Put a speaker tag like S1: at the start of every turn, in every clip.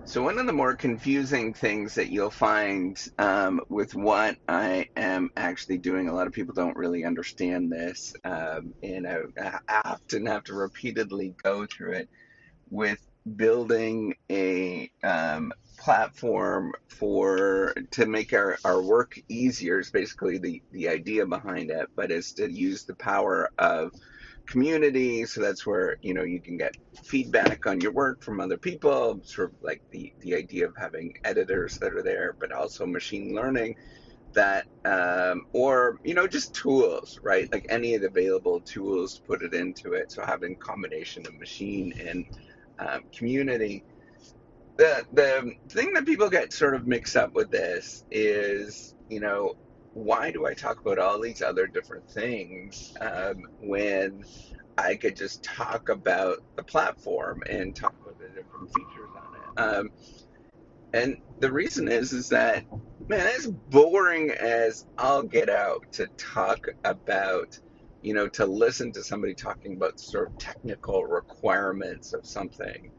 S1: So one of the more confusing things that you'll find with what I am actually doing, a lot of people don't really understand this, and I often have to repeatedly go through it with building a platform for to make our work easier is basically the idea behind it, but is to use the power of community. So that's where, you can get feedback on your work from other people, sort of like the idea of having editors that are there, but also machine learning that, or, just tools, right? Like any of the available tools to put it into it. So having combination of machine and community. The thing that people get sort of mixed up with this is, why do I talk about all these other different things when I could just talk about the platform and talk about the different features on it? And the reason is that, man, it's boring as I'll get out to talk about, to listen to somebody talking about sort of technical requirements of something.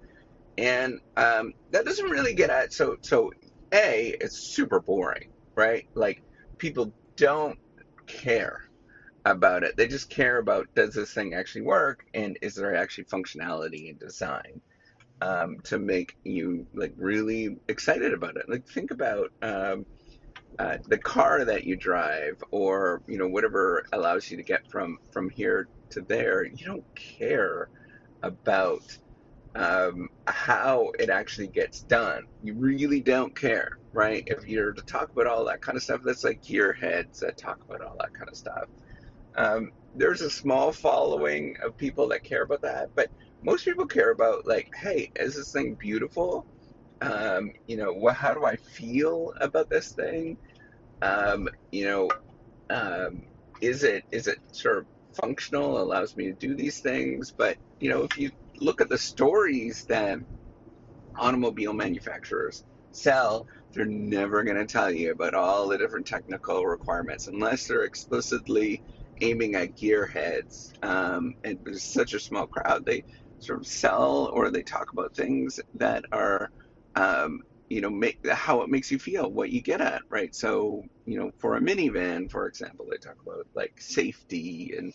S1: And that doesn't really get at, A, it's super boring, right? Like, people don't care about it. They just care about, does this thing actually work, and is there actually functionality and design to make you like really excited about it. Like, think about the car that you drive, or whatever allows you to get from here to there. You don't care about how it actually gets done. You really don't care, right? If you're to talk about all that kind of stuff, that's like gearheads that talk about all that kind of stuff. There's a small following of people that care about that, but most people care about, like, hey, is this thing beautiful? How do I feel about this thing? Um, you know, um, is it sort of functional, allows me to do these things? But if you look at the stories that automobile manufacturers sell, they're never going to tell you about all the different technical requirements unless they're explicitly aiming at gearheads. And there's such a small crowd. They sort of sell, or they talk about things that are, make how it makes you feel, what you get at, right? So, for a minivan, for example, they talk about like safety and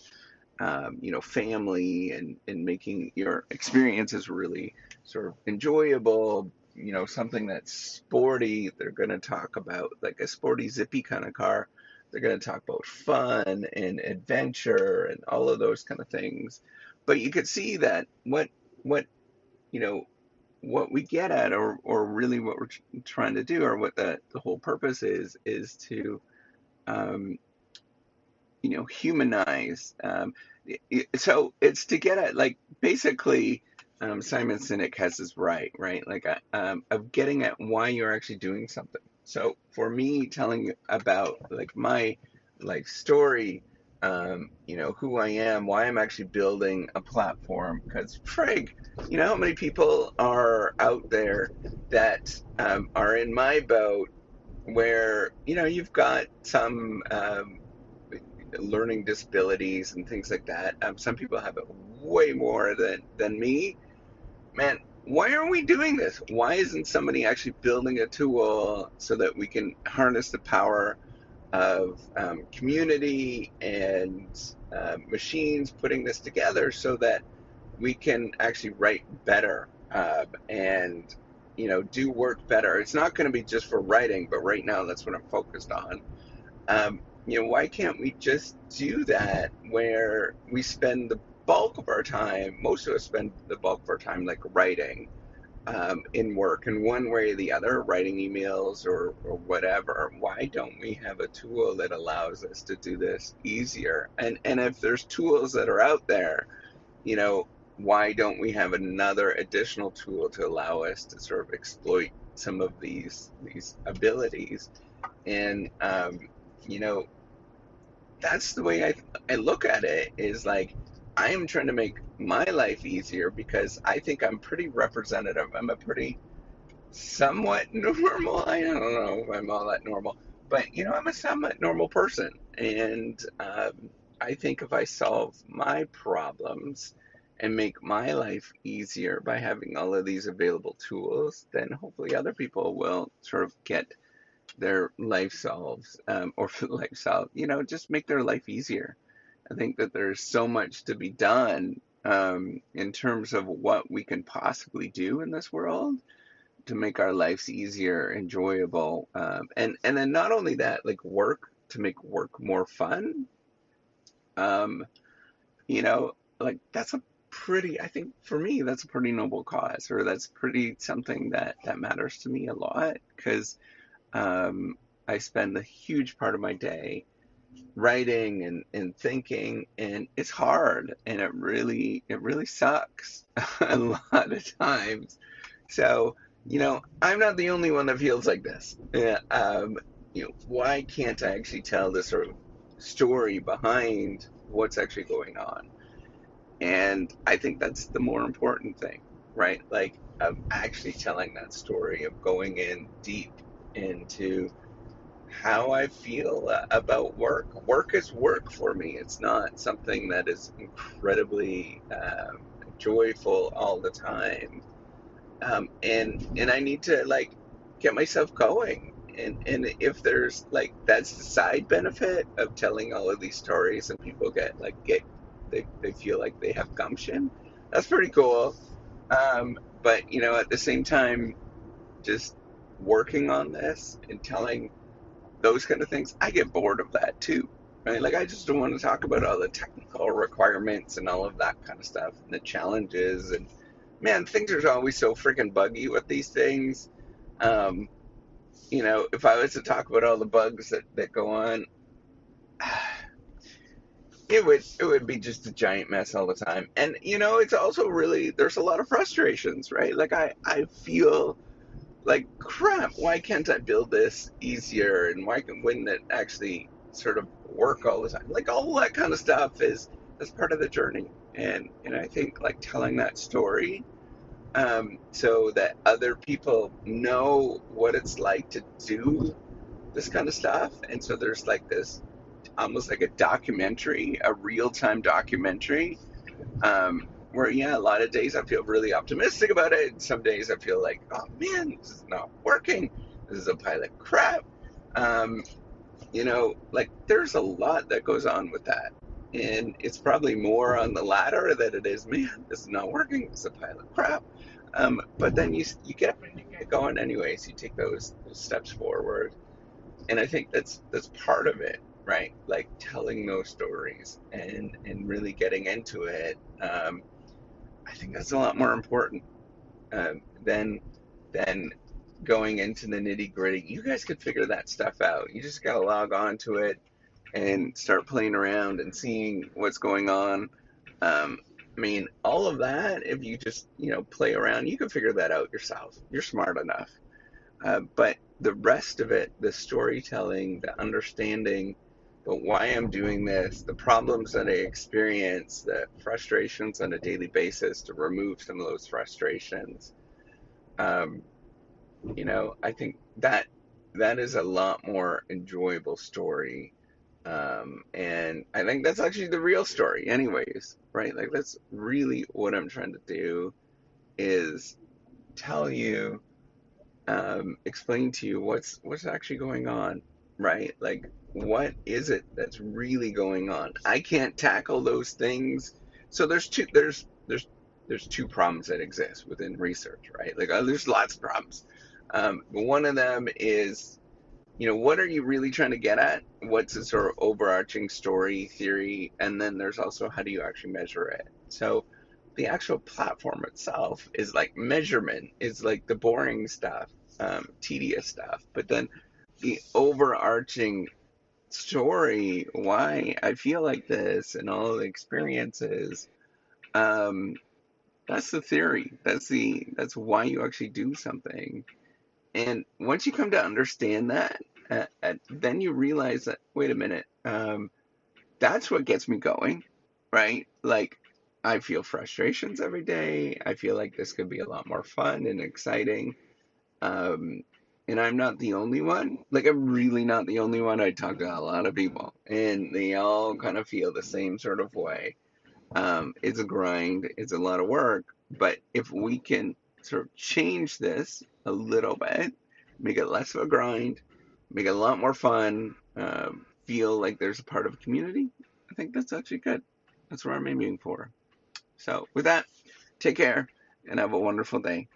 S1: family, and making your experiences really sort of enjoyable. Something that's sporty, they're going to talk about like a sporty, zippy kind of car. They're going to talk about fun and adventure and all of those kind of things. But you could see that what you know what we get at, or really what we're trying to do, or what the whole purpose is to um, humanize. So it's to get at, like, basically, Simon Sinek has this right? Like, of getting at why you're actually doing something. So for me, telling about like my life story, who I am, why I'm actually building a platform, because frig, how many people are out there that are in my boat, where you've got some learning disabilities and things like that. Some people have it way more than me. Man, why aren't we doing this? Why isn't somebody actually building a tool so that we can harness the power of community and machines putting this together, so that we can actually write better, and do work better? It's not going to be just for writing, but right now that's what I'm focused on. Why can't we just do that, where we spend the bulk of our time, most of us spend the bulk of our time like writing, in work in one way or the other, writing emails or whatever. Why don't we have a tool that allows us to do this easier? And if there's tools that are out there, you know, why don't we have another additional tool to allow us to sort of exploit some of these abilities? And you know, that's the way I look at it, is like, I am trying to make my life easier, because I think I'm pretty representative. I'm a pretty somewhat normal. I don't know if I'm all that normal, but I'm a somewhat normal person. And I think if I solve my problems and make my life easier by having all of these available tools, then hopefully other people will sort of get their life solves, or life solve, just make their life easier. I think that there's so much to be done, in terms of what we can possibly do in this world to make our lives easier, enjoyable, and then not only that, like work to make work more fun. Um, you know, like that's a pretty, I think for me, that's a pretty noble cause, or that's pretty something that matters to me a lot because, um, I spend a huge part of my day writing and thinking, and it's hard, and it really sucks a lot of times. So, I'm not the only one that feels like this. Yeah, why can't I actually tell the sort of story behind what's actually going on? And I think that's the more important thing, right? Like, of actually telling that story, of going in deep into how I feel about work. Work is work for me. It's not something that is incredibly joyful all the time, and I need to like get myself going. And if there's like that's the side benefit of telling all of these stories, and people they feel like they have gumption. That's pretty cool. But at the same time, just working on this and telling those kind of things, I get bored of that too. Right? Like I just don't want to talk about all the technical requirements and all of that kind of stuff and the challenges. And man, things are always so freaking buggy with these things. Um, if I was to talk about all the bugs that go on, it would be just a giant mess all the time. And it's also really there's a lot of frustrations, right? Like I feel like crap, why can't I build this easier, and wouldn't it actually sort of work all the time? Like all that kind of stuff is that's part of the journey. And I think like telling that story, so that other people know what it's like to do this kind of stuff. And so there's like this almost like a documentary, a real-time documentary, where yeah, a lot of days I feel really optimistic about it, and some days I feel like, oh man, this is not working. This is a pile of crap. Um, like there's a lot that goes on with that, and it's probably more on the latter that it is. Man, this is not working. This is a pile of crap. But then you get up and you get going anyways. You take those steps forward, and I think that's part of it, right? Like telling those stories and really getting into it. I think that's a lot more important, than going into the nitty gritty. You guys could figure that stuff out. You just gotta log on to it and start playing around and seeing what's going on. I mean, all of that, if you just play around, you can figure that out yourself. You're smart enough. But the rest of it, the storytelling, the understanding, but why I'm doing this, the problems that I experience, the frustrations on a daily basis, to remove some of those frustrations. Um, I think that is a lot more enjoyable story. And I think that's actually the real story, anyways, right? Like that's really what I'm trying to do is tell you, explain to you what's actually going on, right? Like what is it that's really going on? I can't tackle those things. So there's two problems that exist within research, right? Like there's lots of problems. But one of them is, what are you really trying to get at? What's the sort of overarching story theory? And then there's also how do you actually measure it? So the actual platform itself is like measurement, is like the boring stuff, tedious stuff. But then the overarching story, why I feel like this and all the experiences, um, that's the theory. That's why you actually do something. And once you come to understand that, then you realize that, wait a minute, that's what gets me going, right? Like, I feel frustrations every day. I feel like this could be a lot more fun and exciting. Um, and I'm not the only one. Like, I'm really not the only one. I talk to a lot of people, and they all kind of feel the same sort of way. It's a grind, it's a lot of work, but if we can sort of change this a little bit, make it less of a grind, make it a lot more fun, feel like there's a part of a community, I think that's actually good. That's where I'm aiming for. So with that, take care and have a wonderful day.